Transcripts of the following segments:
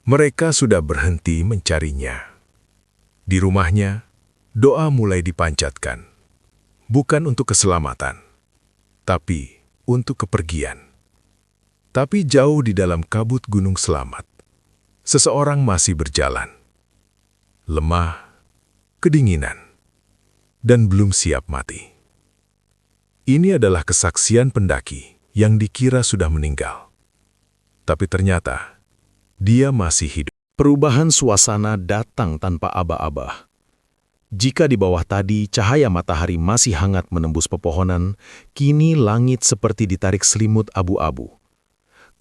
Mereka sudah berhenti mencarinya. Di rumahnya, doa mulai dipanjatkan. Bukan untuk keselamatan, tapi untuk kepergian. Tapi jauh di dalam kabut gunung Selamat, seseorang masih berjalan. Lemah, kedinginan, dan belum siap mati. Ini adalah kesaksian pendaki yang dikira sudah meninggal. Tapi ternyata, dia masih hidup. Perubahan suasana datang tanpa aba-aba. Jika di bawah tadi cahaya matahari masih hangat menembus pepohonan, kini langit seperti ditarik selimut abu-abu.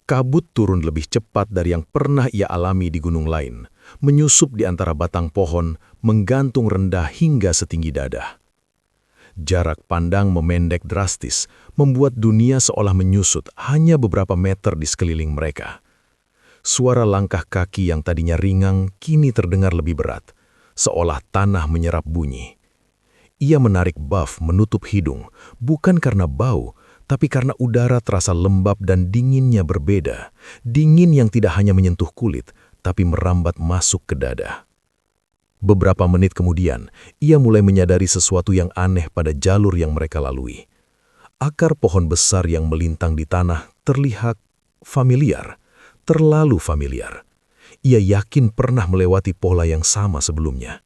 Kabut turun lebih cepat dari yang pernah ia alami di gunung lain, menyusup di antara batang pohon, menggantung rendah hingga setinggi dada. Jarak pandang memendek drastis, membuat dunia seolah menyusut hanya beberapa meter di sekeliling mereka. Suara langkah kaki yang tadinya ringan kini terdengar lebih berat, seolah tanah menyerap bunyi. Ia menarik baf menutup hidung, bukan karena bau, tapi karena udara terasa lembab dan dinginnya berbeda. Dingin yang tidak hanya menyentuh kulit, tapi merambat masuk ke dada. Beberapa menit kemudian, ia mulai menyadari sesuatu yang aneh pada jalur yang mereka lalui. Akar pohon besar yang melintang di tanah terlihat familiar, terlalu familiar. Ia yakin pernah melewati pola yang sama sebelumnya.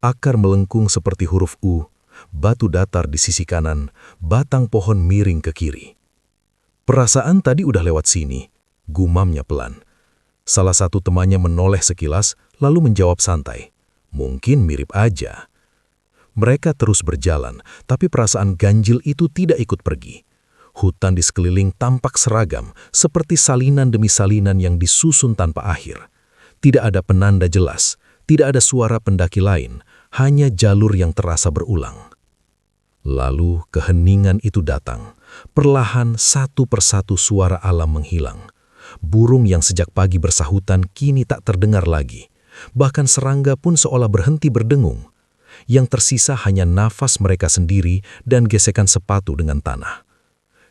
Akar melengkung seperti huruf U, batu datar di sisi kanan, batang pohon miring ke kiri. Perasaan tadi udah lewat sini, gumamnya pelan. Salah satu temannya menoleh sekilas, lalu menjawab santai, "Mungkin mirip aja." Mereka terus berjalan, tapi perasaan ganjil itu tidak ikut pergi. Hutan di sekeliling tampak seragam, seperti salinan demi salinan yang disusun tanpa akhir. Tidak ada penanda jelas, tidak ada suara pendaki lain, hanya jalur yang terasa berulang. Lalu keheningan itu datang. Perlahan satu persatu suara alam menghilang. Burung yang sejak pagi bersahutan kini tak terdengar lagi. Bahkan serangga pun seolah berhenti berdengung. Yang tersisa hanya nafas mereka sendiri dan gesekan sepatu dengan tanah.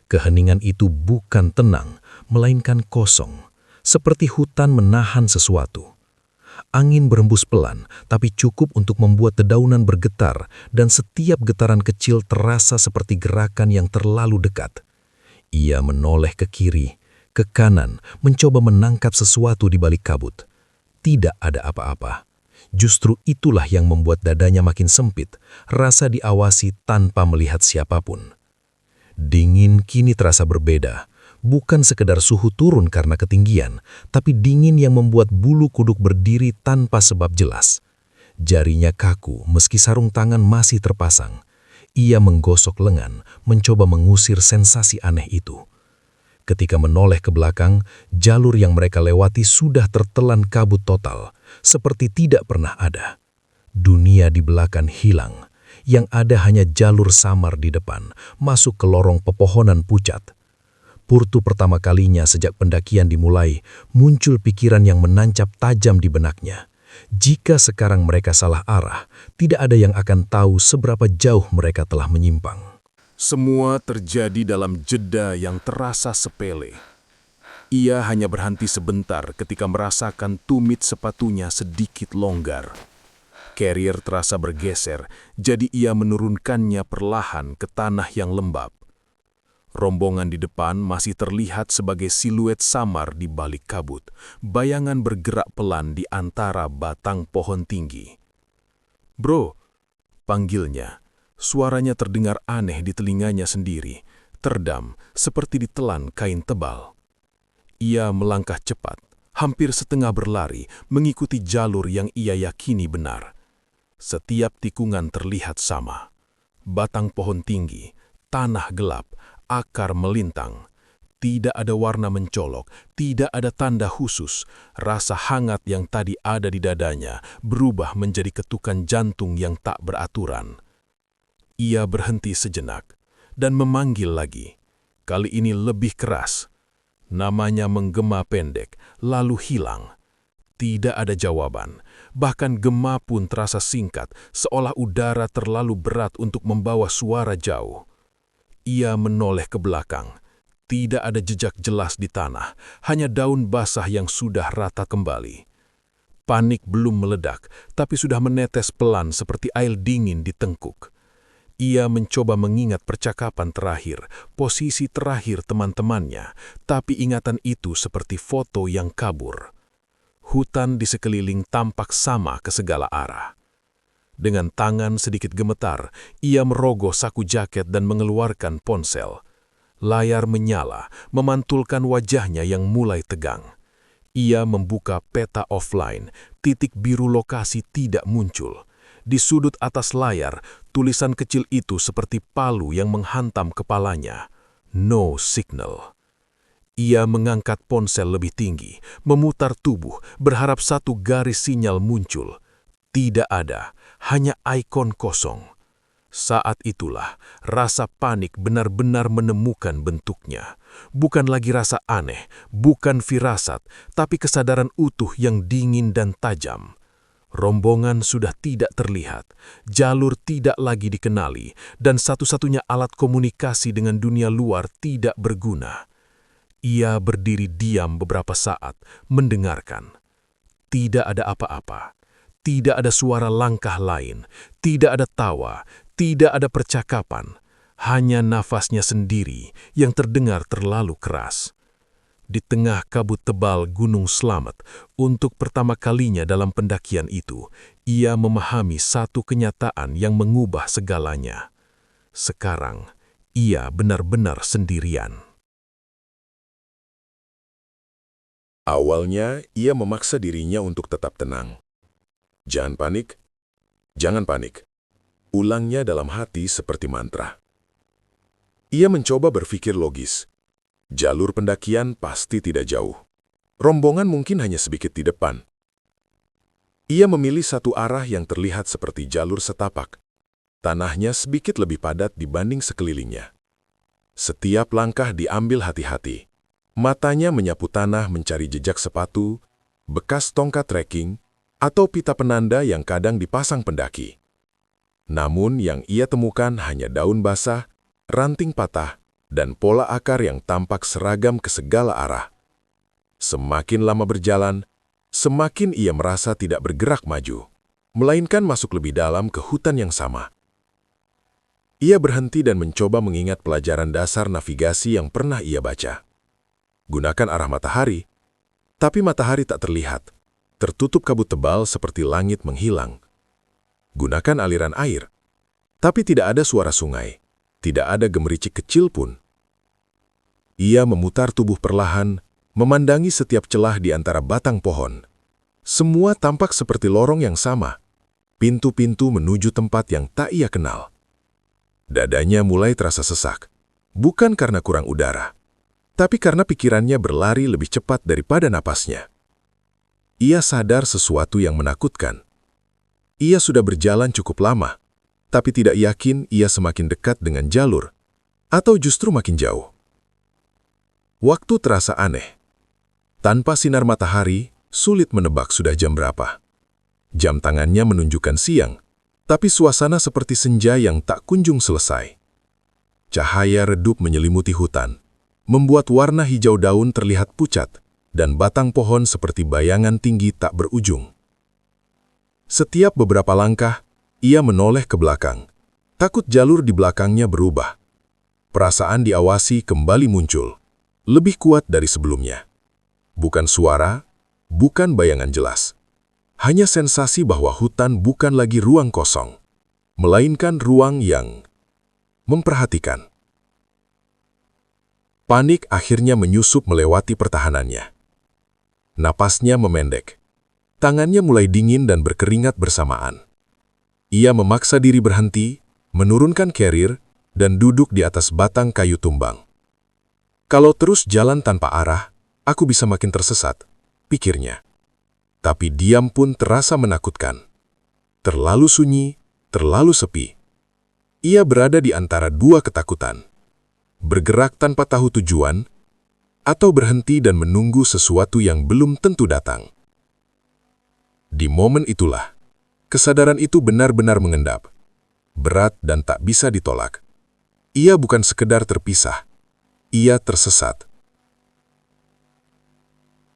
Keheningan itu bukan tenang, melainkan kosong. Seperti hutan menahan sesuatu. Angin berembus pelan, tapi cukup untuk membuat dedaunan bergetar dan setiap getaran kecil terasa seperti gerakan yang terlalu dekat. Ia menoleh ke kiri, ke kanan, mencoba menangkap sesuatu di balik kabut. Tidak ada apa-apa. Justru itulah yang membuat dadanya makin sempit, rasa diawasi tanpa melihat siapapun. Dingin kini terasa berbeda. Bukan sekedar suhu turun karena ketinggian, tapi dingin yang membuat bulu kuduk berdiri tanpa sebab jelas. Jarinya kaku meski sarung tangan masih terpasang. Ia menggosok lengan, mencoba mengusir sensasi aneh itu. Ketika menoleh ke belakang, jalur yang mereka lewati sudah tertelan kabut total, seperti tidak pernah ada. Dunia di belakang hilang, yang ada hanya jalur samar di depan, masuk ke lorong pepohonan pucat. Purtu pertama kalinya sejak pendakian dimulai, muncul pikiran yang menancap tajam di benaknya. Jika sekarang mereka salah arah, tidak ada yang akan tahu seberapa jauh mereka telah menyimpang. Semua terjadi dalam jeda yang terasa sepele. Ia hanya berhenti sebentar ketika merasakan tumit sepatunya sedikit longgar. Carrier terasa bergeser, jadi ia menurunkannya perlahan ke tanah yang lembab. Rombongan di depan masih terlihat sebagai siluet samar di balik kabut, bayangan bergerak pelan di antara batang pohon tinggi. "Bro," panggilnya. Suaranya terdengar aneh di telinganya sendiri, terdam seperti ditelan kain tebal. Ia melangkah cepat, hampir setengah berlari, mengikuti jalur yang ia yakini benar. Setiap tikungan terlihat sama. Batang pohon tinggi, tanah gelap, akar melintang. Tidak ada warna mencolok, tidak ada tanda khusus. Rasa hangat yang tadi ada di dadanya berubah menjadi ketukan jantung yang tak beraturan. Ia berhenti sejenak dan memanggil lagi. Kali ini lebih keras. Namanya menggema pendek, lalu hilang. Tidak ada jawaban. Bahkan gema pun terasa singkat, seolah udara terlalu berat untuk membawa suara jauh. Ia menoleh ke belakang. Tidak ada jejak jelas di tanah, hanya daun basah yang sudah rata kembali. Panik belum meledak, tapi sudah menetes pelan seperti air dingin di tengkuk. Ia mencoba mengingat percakapan terakhir, posisi terakhir teman-temannya, tapi ingatan itu seperti foto yang kabur. Hutan di sekeliling tampak sama ke segala arah. Dengan tangan sedikit gemetar, ia merogoh saku jaket dan mengeluarkan ponsel. Layar menyala, memantulkan wajahnya yang mulai tegang. Ia membuka peta offline, titik biru lokasi tidak muncul. Di sudut atas layar, tulisan kecil itu seperti palu yang menghantam kepalanya. No signal. Ia mengangkat ponsel lebih tinggi, memutar tubuh, berharap satu garis sinyal muncul. Tidak ada, hanya ikon kosong. Saat itulah, rasa panik benar-benar menemukan bentuknya. Bukan lagi rasa aneh, bukan firasat, tapi kesadaran utuh yang dingin dan tajam. Rombongan sudah tidak terlihat, jalur tidak lagi dikenali, dan satu-satunya alat komunikasi dengan dunia luar tidak berguna. Ia berdiri diam beberapa saat, mendengarkan. Tidak ada apa-apa. Tidak ada suara langkah lain, tidak ada tawa, tidak ada percakapan, hanya nafasnya sendiri yang terdengar terlalu keras. Di tengah kabut tebal Gunung Slamet, untuk pertama kalinya dalam pendakian itu, ia memahami satu kenyataan yang mengubah segalanya. Sekarang, ia benar-benar sendirian. Awalnya, ia memaksa dirinya untuk tetap tenang. Jangan panik, jangan panik. Ulangnya dalam hati seperti mantra. Ia mencoba berpikir logis. Jalur pendakian pasti tidak jauh. Rombongan mungkin hanya sedikit di depan. Ia memilih satu arah yang terlihat seperti jalur setapak. Tanahnya sedikit lebih padat dibanding sekelilingnya. Setiap langkah diambil hati-hati. Matanya menyapu tanah mencari jejak sepatu, bekas tongkat trekking, atau pita penanda yang kadang dipasang pendaki. Namun yang ia temukan hanya daun basah, ranting patah, dan pola akar yang tampak seragam ke segala arah. Semakin lama berjalan, semakin ia merasa tidak bergerak maju, melainkan masuk lebih dalam ke hutan yang sama. Ia berhenti dan mencoba mengingat pelajaran dasar navigasi yang pernah ia baca. Gunakan arah matahari, tapi matahari tak terlihat. Tertutup kabut tebal seperti langit menghilang. Gunakan aliran air, tapi tidak ada suara sungai, tidak ada gemericik kecil pun. Ia memutar tubuh perlahan, memandangi setiap celah di antara batang pohon. Semua tampak seperti lorong yang sama, pintu-pintu menuju tempat yang tak ia kenal. Dadanya mulai terasa sesak, bukan karena kurang udara, tapi karena pikirannya berlari lebih cepat daripada napasnya. Ia sadar sesuatu yang menakutkan. Ia sudah berjalan cukup lama, tapi tidak yakin ia semakin dekat dengan jalur, atau justru makin jauh. Waktu terasa aneh. Tanpa sinar matahari, sulit menebak sudah jam berapa. Jam tangannya menunjukkan siang, tapi suasana seperti senja yang tak kunjung selesai. Cahaya redup menyelimuti hutan, membuat warna hijau daun terlihat pucat, dan batang pohon seperti bayangan tinggi tak berujung. Setiap beberapa langkah, ia menoleh ke belakang. Takut jalur di belakangnya berubah. Perasaan diawasi kembali muncul, lebih kuat dari sebelumnya. Bukan suara, bukan bayangan jelas. Hanya sensasi bahwa hutan bukan lagi ruang kosong, melainkan ruang yang memperhatikan. Panik akhirnya menyusup melewati pertahanannya. Napasnya memendek. Tangannya mulai dingin dan berkeringat bersamaan. Ia memaksa diri berhenti, menurunkan carrier, dan duduk di atas batang kayu tumbang. Kalau terus jalan tanpa arah, aku bisa makin tersesat, pikirnya. Tapi diam pun terasa menakutkan. Terlalu sunyi, terlalu sepi. Ia berada di antara dua ketakutan. Bergerak tanpa tahu tujuan, atau berhenti dan menunggu sesuatu yang belum tentu datang. Di momen itulah, kesadaran itu benar-benar mengendap, berat dan tak bisa ditolak. Ia bukan sekedar terpisah, ia tersesat.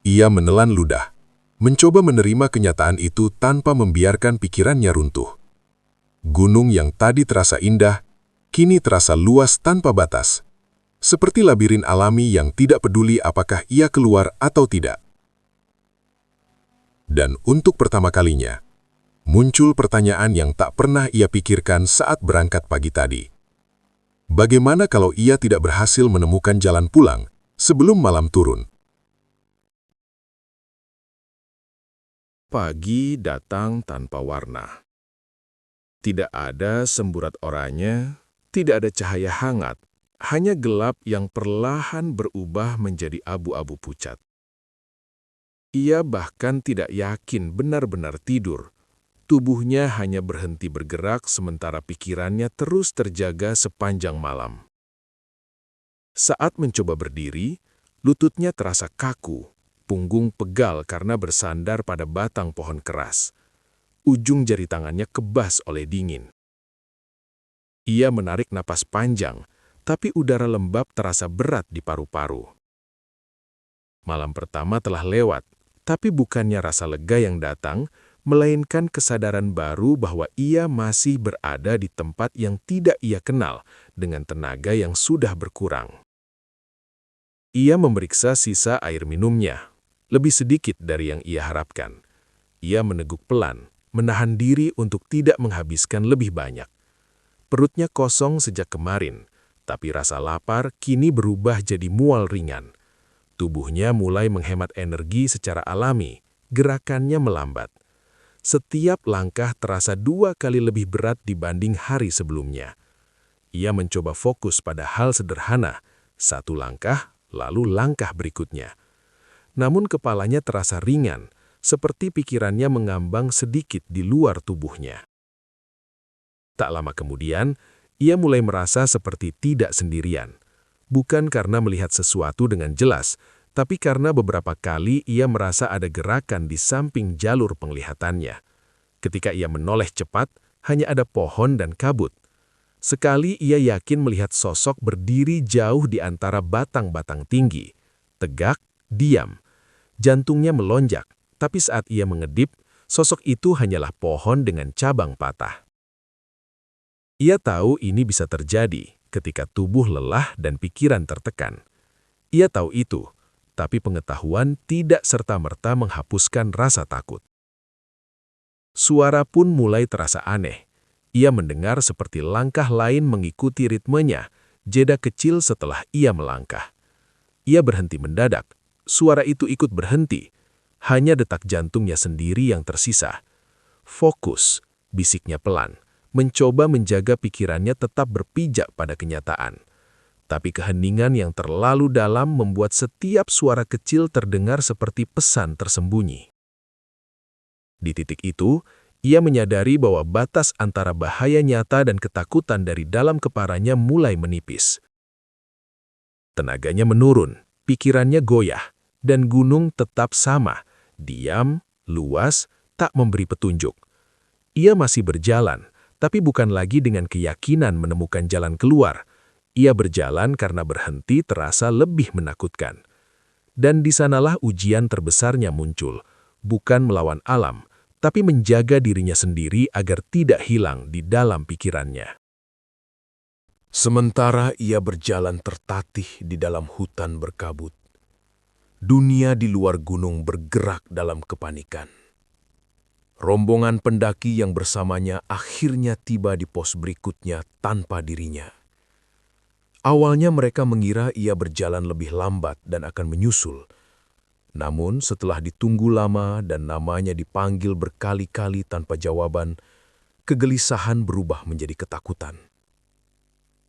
Ia menelan ludah, mencoba menerima kenyataan itu tanpa membiarkan pikirannya runtuh. Gunung yang tadi terasa indah, kini terasa luas tanpa batas. Seperti labirin alami yang tidak peduli apakah ia keluar atau tidak. Dan untuk pertama kalinya, muncul pertanyaan yang tak pernah ia pikirkan saat berangkat pagi tadi. Bagaimana kalau ia tidak berhasil menemukan jalan pulang sebelum malam turun? Pagi datang tanpa warna. Tidak ada semburat oranye, tidak ada cahaya hangat, hanya gelap yang perlahan berubah menjadi abu-abu pucat. Ia bahkan tidak yakin benar-benar tidur. Tubuhnya hanya berhenti bergerak sementara pikirannya terus terjaga sepanjang malam. Saat mencoba berdiri, lututnya terasa kaku, punggung pegal karena bersandar pada batang pohon keras. Ujung jari tangannya kebas oleh dingin. Ia menarik napas panjang, tapi udara lembab terasa berat di paru-paru. Malam pertama telah lewat, tapi bukannya rasa lega yang datang, melainkan kesadaran baru bahwa ia masih berada di tempat yang tidak ia kenal dengan tenaga yang sudah berkurang. Ia memeriksa sisa air minumnya, lebih sedikit dari yang ia harapkan. Ia meneguk pelan, menahan diri untuk tidak menghabiskan lebih banyak. Perutnya kosong sejak kemarin, tapi rasa lapar kini berubah jadi mual ringan. Tubuhnya mulai menghemat energi secara alami, gerakannya melambat. Setiap langkah terasa 2 kali lebih berat dibanding hari sebelumnya. Ia mencoba fokus pada hal sederhana, 1 langkah, lalu langkah berikutnya. Namun kepalanya terasa ringan, seperti pikirannya mengambang sedikit di luar tubuhnya. Tak lama kemudian, ia mulai merasa seperti tidak sendirian. Bukan karena melihat sesuatu dengan jelas, tapi karena beberapa kali ia merasa ada gerakan di samping jalur penglihatannya. Ketika ia menoleh cepat, hanya ada pohon dan kabut. Sekali ia yakin melihat sosok berdiri jauh di antara batang-batang tinggi. Tegak, diam. Jantungnya melonjak. Tapi saat ia mengedip, sosok itu hanyalah pohon dengan cabang patah. Ia tahu ini bisa terjadi ketika tubuh lelah dan pikiran tertekan. Ia tahu itu, tapi pengetahuan tidak serta-merta menghapuskan rasa takut. Suara pun mulai terasa aneh. Ia mendengar seperti langkah lain mengikuti ritmenya, jeda kecil setelah ia melangkah. Ia berhenti mendadak. Suara itu ikut berhenti. Hanya detak jantungnya sendiri yang tersisa. Fokus, bisiknya pelan, mencoba menjaga pikirannya tetap berpijak pada kenyataan. Tapi keheningan yang terlalu dalam membuat setiap suara kecil terdengar seperti pesan tersembunyi. Di titik itu, ia menyadari bahwa batas antara bahaya nyata dan ketakutan dari dalam kepalanya mulai menipis. Tenaganya menurun, pikirannya goyah, dan gunung tetap sama. Diam, luas, tak memberi petunjuk. Ia masih berjalan, tapi bukan lagi dengan keyakinan menemukan jalan keluar. Ia berjalan karena berhenti terasa lebih menakutkan. Dan di sanalah ujian terbesarnya muncul, bukan melawan alam, tapi menjaga dirinya sendiri agar tidak hilang di dalam pikirannya. Sementara ia berjalan tertatih di dalam hutan berkabut, dunia di luar gunung bergerak dalam kepanikan. Rombongan pendaki yang bersamanya akhirnya tiba di pos berikutnya tanpa dirinya. Awalnya mereka mengira ia berjalan lebih lambat dan akan menyusul. Namun setelah ditunggu lama dan namanya dipanggil berkali-kali tanpa jawaban, kegelisahan berubah menjadi ketakutan.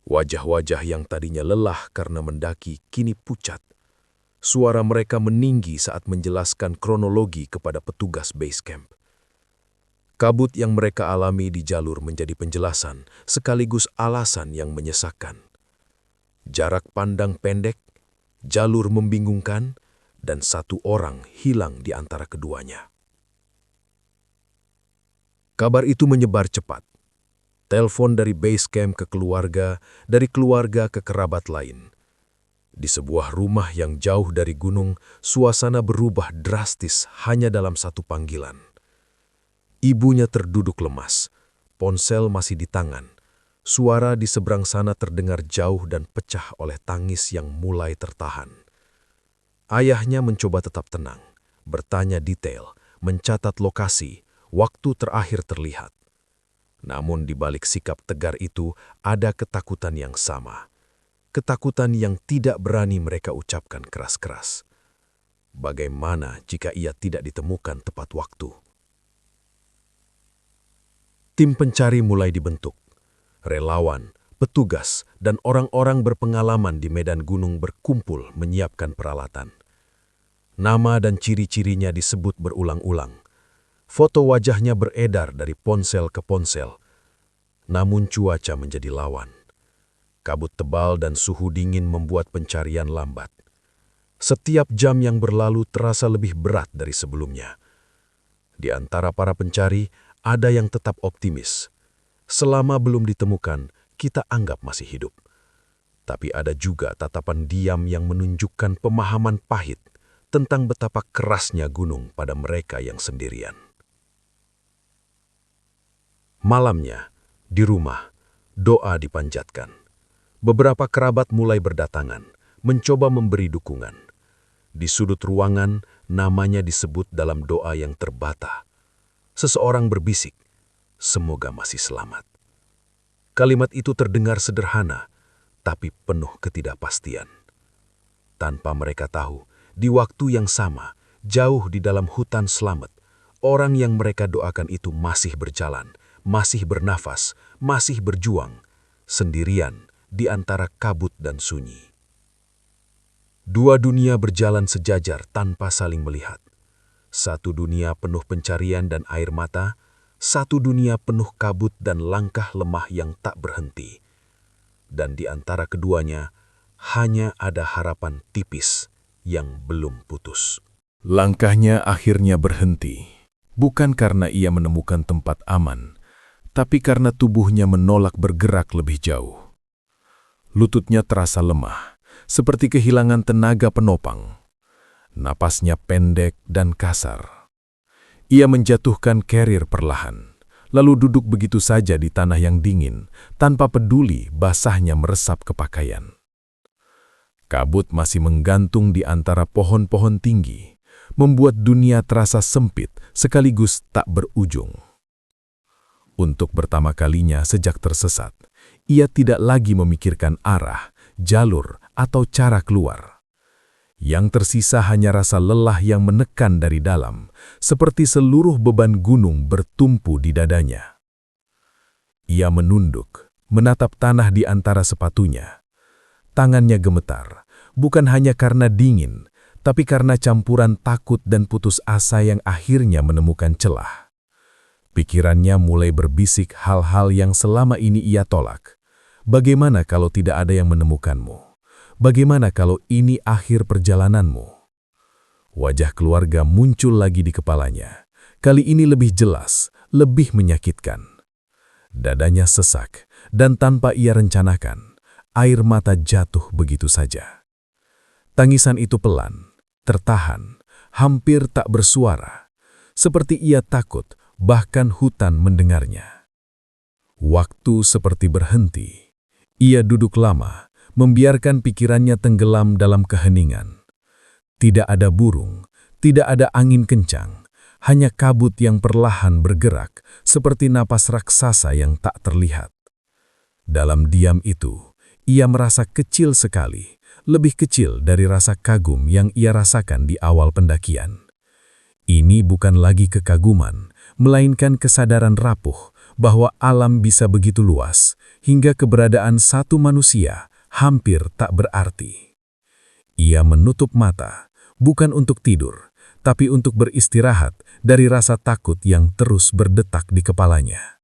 Wajah-wajah yang tadinya lelah karena mendaki kini pucat. Suara mereka meninggi saat menjelaskan kronologi kepada petugas base camp. Kabut yang mereka alami di jalur menjadi penjelasan, sekaligus alasan yang menyesakkan. Jarak pandang pendek, jalur membingungkan, dan 1 orang hilang di antara keduanya. Kabar itu menyebar cepat. Telepon dari base camp ke keluarga, dari keluarga ke kerabat lain. Di sebuah rumah yang jauh dari gunung, suasana berubah drastis hanya dalam satu panggilan. Ibunya terduduk lemas, ponsel masih di tangan. Suara di seberang sana terdengar jauh dan pecah oleh tangis yang mulai tertahan. Ayahnya mencoba tetap tenang, bertanya detail, mencatat lokasi, waktu terakhir terlihat. Namun di balik sikap tegar itu ada ketakutan yang sama. Ketakutan yang tidak berani mereka ucapkan keras-keras. Bagaimana jika ia tidak ditemukan tepat waktu? Tim pencari mulai dibentuk. Relawan, petugas, dan orang-orang berpengalaman di medan gunung berkumpul menyiapkan peralatan. Nama dan ciri-cirinya disebut berulang-ulang. Foto wajahnya beredar dari ponsel ke ponsel. Namun cuaca menjadi lawan. Kabut tebal dan suhu dingin membuat pencarian lambat. Setiap jam yang berlalu terasa lebih berat dari sebelumnya. Di antara para pencari, ada yang tetap optimis. Selama belum ditemukan, kita anggap masih hidup. Tapi ada juga tatapan diam yang menunjukkan pemahaman pahit tentang betapa kerasnya gunung pada mereka yang sendirian. Malamnya, di rumah, doa dipanjatkan. Beberapa kerabat mulai berdatangan, mencoba memberi dukungan. Di sudut ruangan, namanya disebut dalam doa yang terbata. Seseorang berbisik, "Semoga masih selamat." Kalimat itu terdengar sederhana, tapi penuh ketidakpastian. Tanpa mereka tahu, di waktu yang sama, jauh di dalam hutan Slamet, orang yang mereka doakan itu masih berjalan, masih bernafas, masih berjuang, sendirian, di antara kabut dan sunyi. Dua dunia berjalan sejajar tanpa saling melihat. Satu dunia penuh pencarian dan air mata, satu dunia penuh kabut dan langkah lemah yang tak berhenti. Dan di antara keduanya, hanya ada harapan tipis yang belum putus. Langkahnya akhirnya berhenti, bukan karena ia menemukan tempat aman, tapi karena tubuhnya menolak bergerak lebih jauh. Lututnya terasa lemah, seperti kehilangan tenaga penopang. Napasnya pendek dan kasar. Ia menjatuhkan carrier perlahan, lalu duduk begitu saja di tanah yang dingin, tanpa peduli basahnya meresap ke pakaian. Kabut masih menggantung di antara pohon-pohon tinggi, membuat dunia terasa sempit sekaligus tak berujung. Untuk pertama kalinya sejak tersesat, ia tidak lagi memikirkan arah, jalur, atau cara keluar. Yang tersisa hanya rasa lelah yang menekan dari dalam, seperti seluruh beban gunung bertumpu di dadanya. Ia menunduk, menatap tanah di antara sepatunya. Tangannya gemetar, bukan hanya karena dingin, tapi karena campuran takut dan putus asa yang akhirnya menemukan celah. Pikirannya mulai berbisik hal-hal yang selama ini ia tolak. Bagaimana kalau tidak ada yang menemukanmu? Bagaimana kalau ini akhir perjalananmu? Wajah keluarga muncul lagi di kepalanya. Kali ini lebih jelas, lebih menyakitkan. Dadanya sesak, dan tanpa ia rencanakan, air mata jatuh begitu saja. Tangisan itu pelan, tertahan, hampir tak bersuara. Seperti ia takut, bahkan hutan mendengarnya. Waktu seperti berhenti. Ia duduk lama, membiarkan pikirannya tenggelam dalam keheningan. Tidak ada burung, tidak ada angin kencang, hanya kabut yang perlahan bergerak seperti napas raksasa yang tak terlihat. Dalam diam itu, ia merasa kecil sekali, lebih kecil dari rasa kagum yang ia rasakan di awal pendakian. Ini bukan lagi kekaguman, melainkan kesadaran rapuh bahwa alam bisa begitu luas, hingga keberadaan satu manusia hampir tak berarti. Ia menutup mata, bukan untuk tidur, tapi untuk beristirahat dari rasa takut yang terus berdetak di kepalanya.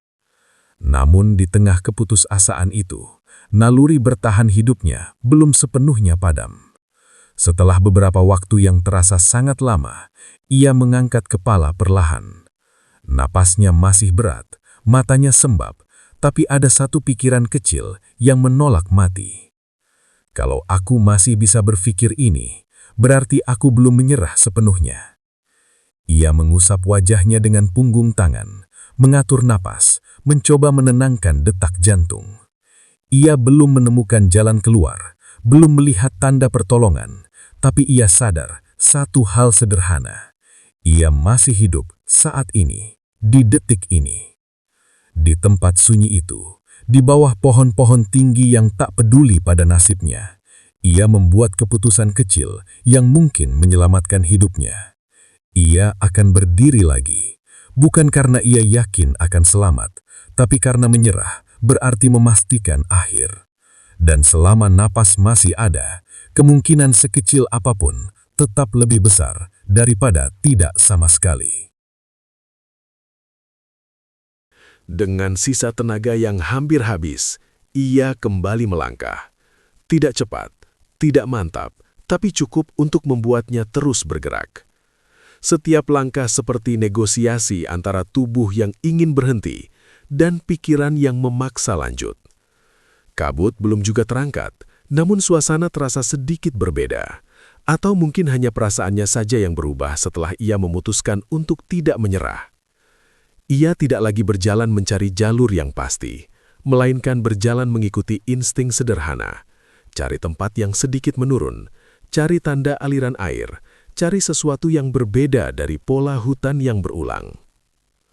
Namun di tengah keputusasaan itu, naluri bertahan hidupnya belum sepenuhnya padam. Setelah beberapa waktu yang terasa sangat lama, ia mengangkat kepala perlahan. Napasnya masih berat, matanya sembab, tapi ada satu pikiran kecil yang menolak mati. Kalau aku masih bisa berpikir ini, berarti aku belum menyerah sepenuhnya. Ia mengusap wajahnya dengan punggung tangan, mengatur napas, mencoba menenangkan detak jantung. Ia belum menemukan jalan keluar, belum melihat tanda pertolongan, tapi ia sadar satu hal sederhana. Ia masih hidup saat ini, di detik ini. Di tempat sunyi itu, di bawah pohon-pohon tinggi yang tak peduli pada nasibnya, ia membuat keputusan kecil yang mungkin menyelamatkan hidupnya. Ia akan berdiri lagi, bukan karena ia yakin akan selamat, tapi karena menyerah berarti memastikan akhir. Dan selama napas masih ada, kemungkinan sekecil apapun tetap lebih besar daripada tidak sama sekali. Dengan sisa tenaga yang hampir habis, ia kembali melangkah. Tidak cepat, tidak mantap, tapi cukup untuk membuatnya terus bergerak. Setiap langkah seperti negosiasi antara tubuh yang ingin berhenti dan pikiran yang memaksa lanjut. Kabut belum juga terangkat, namun suasana terasa sedikit berbeda. Atau mungkin hanya perasaannya saja yang berubah setelah ia memutuskan untuk tidak menyerah. Ia tidak lagi berjalan mencari jalur yang pasti, melainkan berjalan mengikuti insting sederhana. Cari tempat yang sedikit menurun, cari tanda aliran air, cari sesuatu yang berbeda dari pola hutan yang berulang.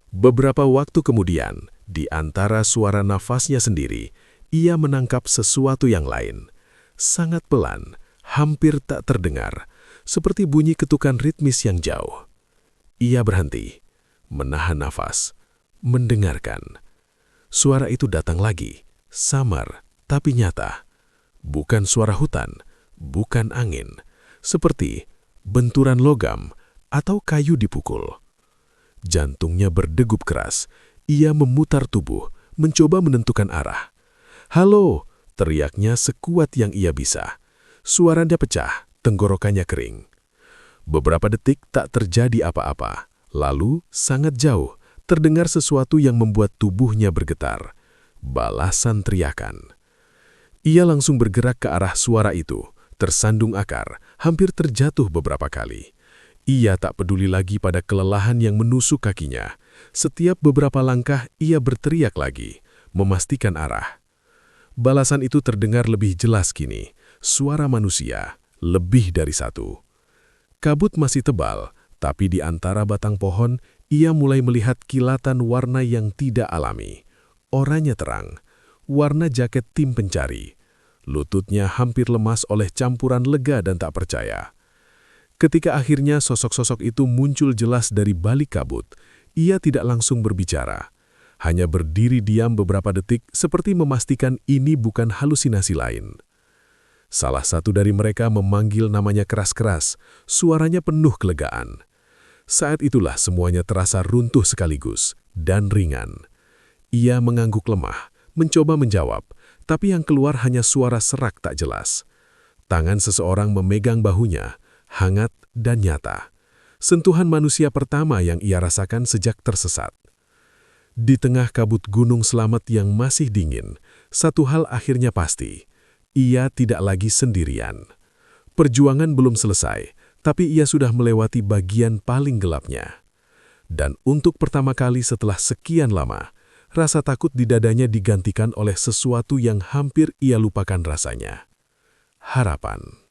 Beberapa waktu kemudian, di antara suara nafasnya sendiri, ia menangkap sesuatu yang lain. Sangat pelan, hampir tak terdengar, seperti bunyi ketukan ritmis yang jauh. Ia berhenti, menahan nafas, mendengarkan. Suara itu datang lagi, samar tapi nyata. Bukan suara hutan, bukan angin, seperti benturan logam atau kayu dipukul. Jantungnya berdegup keras, ia memutar tubuh, mencoba menentukan arah. "Halo!" teriaknya sekuat yang ia bisa. Suaranya pecah, tenggorokannya kering. Beberapa detik tak terjadi apa-apa. Lalu, sangat jauh, terdengar sesuatu yang membuat tubuhnya bergetar. Balasan teriakan. Ia langsung bergerak ke arah suara itu, tersandung akar, hampir terjatuh beberapa kali. Ia tak peduli lagi pada kelelahan yang menusuk kakinya. Setiap beberapa langkah, ia berteriak lagi, memastikan arah. Balasan itu terdengar lebih jelas kini, suara manusia, lebih dari satu. Kabut masih tebal, tapi di antara batang pohon, ia mulai melihat kilatan warna yang tidak alami. Oranye terang, warna jaket tim pencari. Lututnya hampir lemas oleh campuran lega dan tak percaya. Ketika akhirnya sosok-sosok itu muncul jelas dari balik kabut, ia tidak langsung berbicara. Hanya berdiri diam beberapa detik seperti memastikan ini bukan halusinasi lain. Salah satu dari mereka memanggil namanya keras-keras, suaranya penuh kelegaan. Saat itulah semuanya terasa runtuh sekaligus dan ringan. Ia mengangguk lemah, mencoba menjawab, tapi yang keluar hanya suara serak tak jelas. Tangan seseorang memegang bahunya, hangat dan nyata. Sentuhan manusia pertama yang ia rasakan sejak tersesat. Di tengah kabut gunung selamat yang masih dingin, satu hal akhirnya pasti. Ia tidak lagi sendirian. Perjuangan belum selesai, tapi ia sudah melewati bagian paling gelapnya. Dan untuk pertama kali setelah sekian lama, rasa takut di dadanya digantikan oleh sesuatu yang hampir ia lupakan rasanya. Harapan.